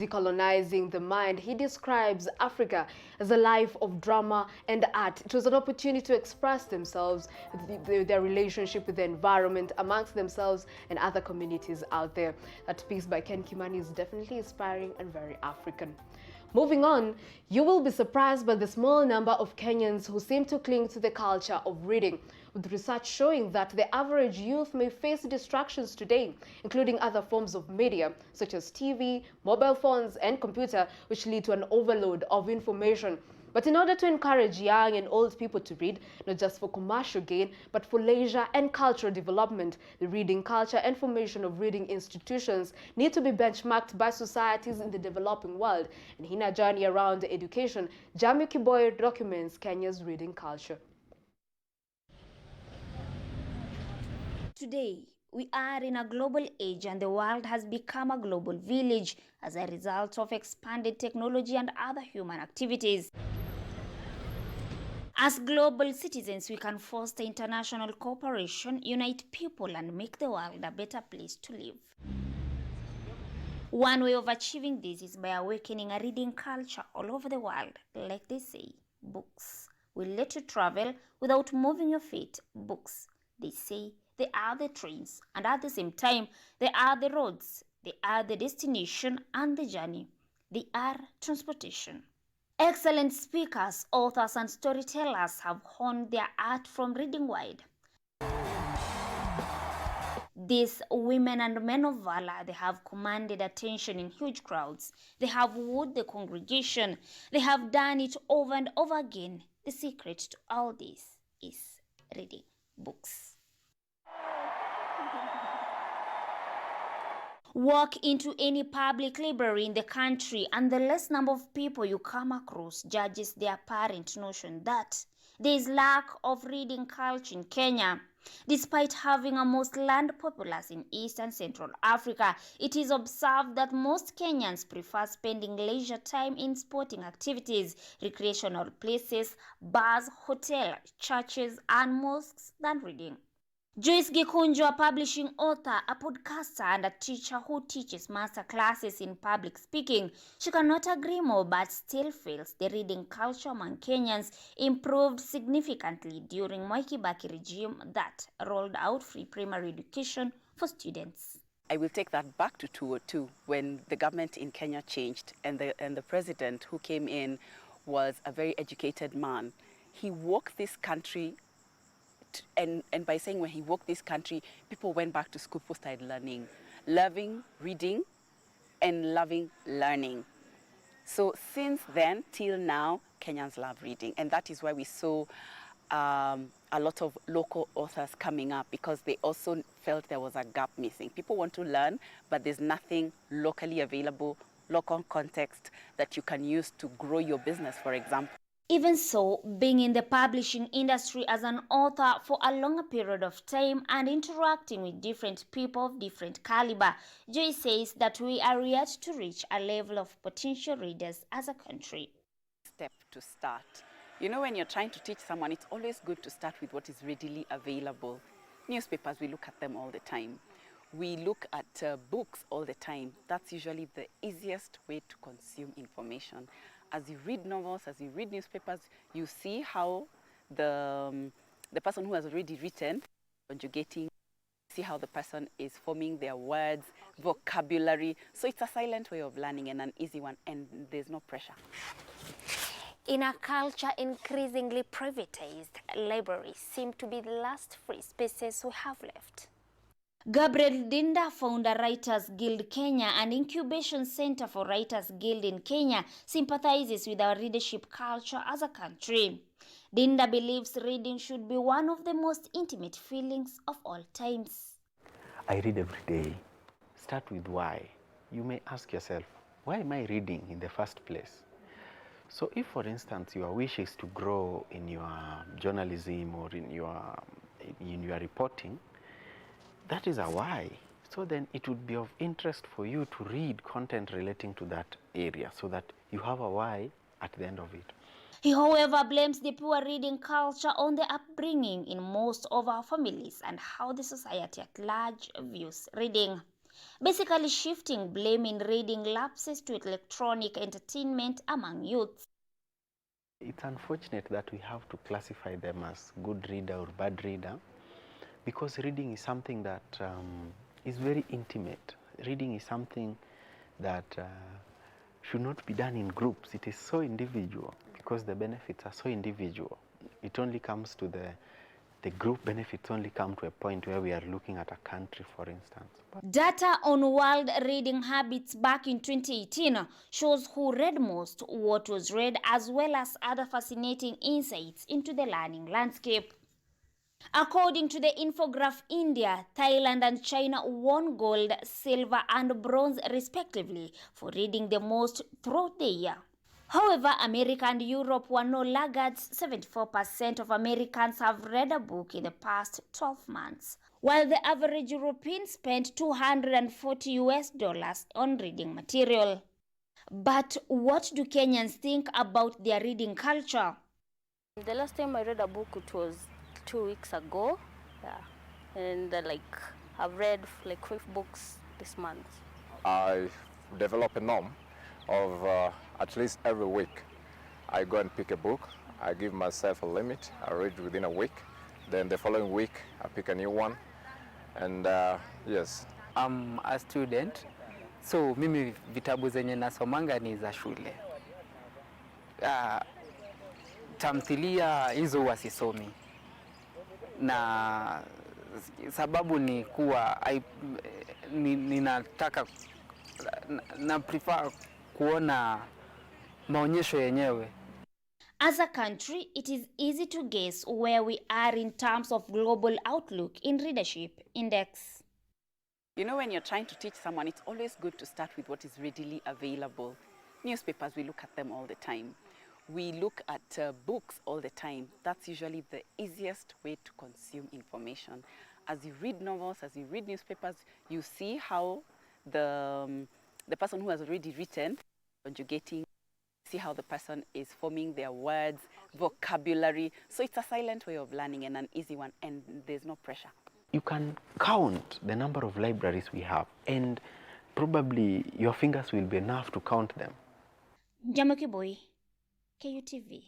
Decolonizing the mind, he describes Africa as a life of drama and art. It was an opportunity to express themselves, their relationship with the environment amongst themselves and other communities out there. That piece by Ken Kimani is definitely inspiring and very African. Moving on, you will be surprised by the small number of Kenyans who seem to cling to the culture of reading, with research showing that the average youth may face distractions today, including other forms of media such as TV, mobile phones, and computer, which lead to an overload of information. But in order to encourage young and old people to read, not just for commercial gain, but for leisure and cultural development, the reading culture and formation of reading institutions need to be benchmarked by societies in the developing world. And in a journey around education, Jamie Kiboy documents Kenya's reading culture. Today, we are in a global age and the world has become a global village as a result of expanded technology and other human activities. As global citizens, we can foster international cooperation, unite people, and make the world a better place to live. One way of achieving this is by awakening a reading culture all over the world. Like they say, books will let you travel without moving your feet. Books, they say, they are the trains, and at the same time, they are the roads. They are the destination and the journey. They are transportation. Excellent speakers, authors, and storytellers have honed their art from reading wide. These women and men of valor, they have commanded attention in huge crowds. They have wooed the congregation. They have done it over and over again. The secret to all this is reading books. Walk into any public library in the country and the less number of people you come across judges the apparent notion that there is lack of reading culture in Kenya. Despite having a most land populace in East and Central Africa, it is observed that most Kenyans prefer spending leisure time in sporting activities, recreational places, bars, hotels, churches, and mosques than reading. Joyce Gikunjo, a publishing author, a podcaster, and a teacher who teaches master classes in public speaking, she cannot agree more but still feels the reading culture among Kenyans improved significantly during Mwai Kibaki regime that rolled out free primary education for students. I will take that back to 2002 when the government in Kenya changed and the president who came in was a very educated man. He walked this country and by saying when he walked this country, people went back to school, people started learning, loving reading and loving learning. So since then till now, Kenyans love reading. And that is why we saw a lot of local authors coming up because they also felt there was a gap missing. People want to learn, but there's nothing locally available, local context that you can use to grow your business, for example. Even so, being in the publishing industry as an author for a longer period of time and interacting with different people of different caliber, Joy says that we are yet to reach a level of potential readers as a country. Step to start. You know, when you're trying to teach someone, it's always good to start with what is readily available. Newspapers, we look at them all the time. We look at books all the time. That's usually the easiest way to consume information. As you read novels, as you read newspapers, you see how the person who has already written, conjugating, see how the person is forming their words, vocabulary. So it's a silent way of learning and an easy one, and there's no pressure. In a culture increasingly privatized, libraries seem to be the last free spaces we have left. Gabriel Dinda, founder Writers Guild Kenya and Incubation Center for Writers Guild in Kenya, sympathizes with our readership culture as a country. Dinda believes reading should be one of the most intimate feelings of all times. I read every day. Start with why. You may ask yourself, why am I reading in the first place? So if, for instance, your wish is to grow in your journalism or in your reporting, that is a why. So then it would be of interest for you to read content relating to that area so that you have a why at the end of it. He, however, blames the poor reading culture on the upbringing in most of our families and how the society at large views reading. basically shifting blame in reading lapses to electronic entertainment among youth. It's unfortunate that we have to classify them as good reader or bad reader, because reading is something that is very intimate. Reading is something that should not be done in groups. It is so individual, because the benefits are so individual. It only comes to the group benefits only come to a point where we are looking at a country, for instance. Data on world reading habits back in 2018 shows who read most, what was read, as well as other fascinating insights into the learning landscape. According to the infograph, India, Thailand and China won gold, silver and bronze respectively for reading the most throughout the year. However, America and Europe were no laggards. 74% of Americans have read a book in the past 12 months, while the average European spent $240 on reading material. But what do Kenyans think about their reading culture? The last time I read a book, it was 2 weeks ago. Yeah. And I've read like 5 books this month. I develop a norm of at least every week I go and pick a book. I give myself a limit. I read within a week. Then the following week I pick a new one. And yes. I'm a student, so mimi vitabu zenye nasomanga ni za shule. Tamthilia hizo wasisomi, na sababu ni kuwa ninataka na prefer kuona maonyesho yenyewe. As a country, it is easy to guess where we are in terms of global outlook in readership index. You know, when you're trying to teach someone, it's always good to start with what is readily available. Newspapers, we look at them all the time. We look at books all the time. That's usually the easiest way to consume information. As you read novels, as you read newspapers, you see how the person who has already written, conjugating, see how the person is forming their words, vocabulary. So it's a silent way of learning and an easy one, and there's no pressure. You can count the number of libraries we have, and probably your fingers will be enough to count them. Jamakiboi, KUTV.